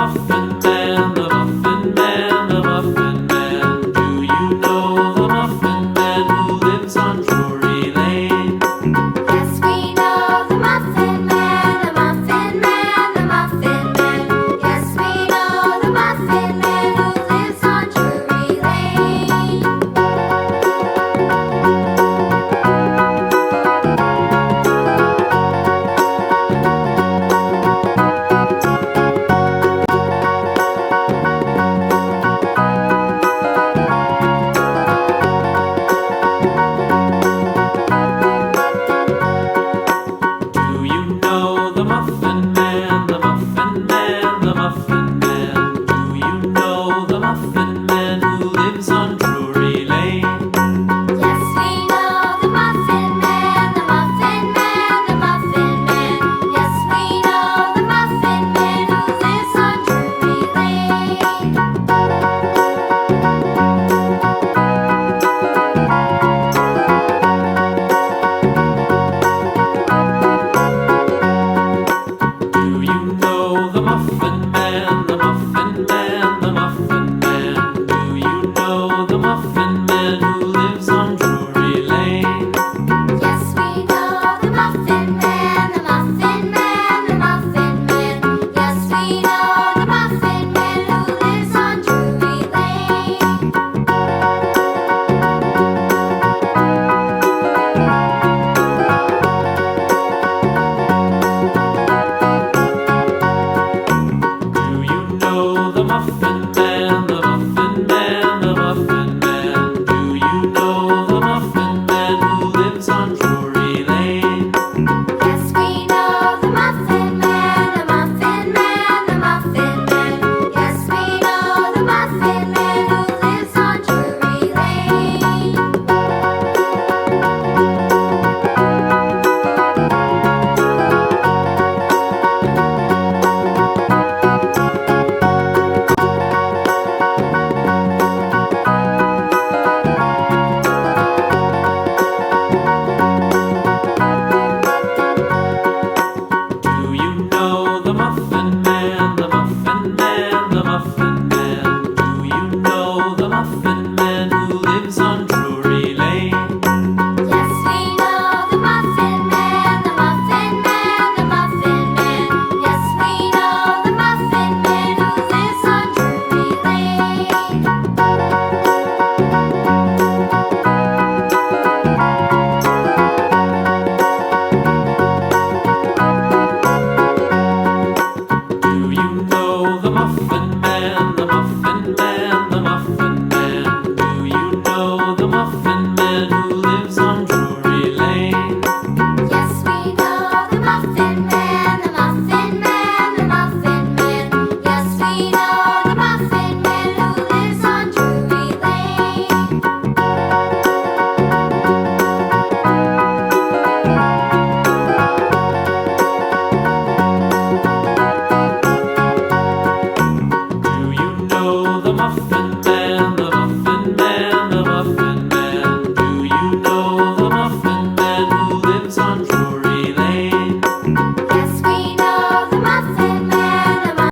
Muffin Man, the Muffin Man, the Muffin Man. Do you know the Muffin Man who lives on Drury Lane? Yes, we know the Muffin Man, the Muffin Man, the Muffin Man. Yes, we know the Muffin Man who lives on Drury Lane. Do you know the Muffin Man, the Muffin Man, the Muffin Man? Do you know the Muffin Man who lives on Drury Lane? Yes, we know the Muffin Man, the Muffin Man, the Muffin Man. Yes, we know the Muffin Man who lives on Drury Lane. Do you know the Muffin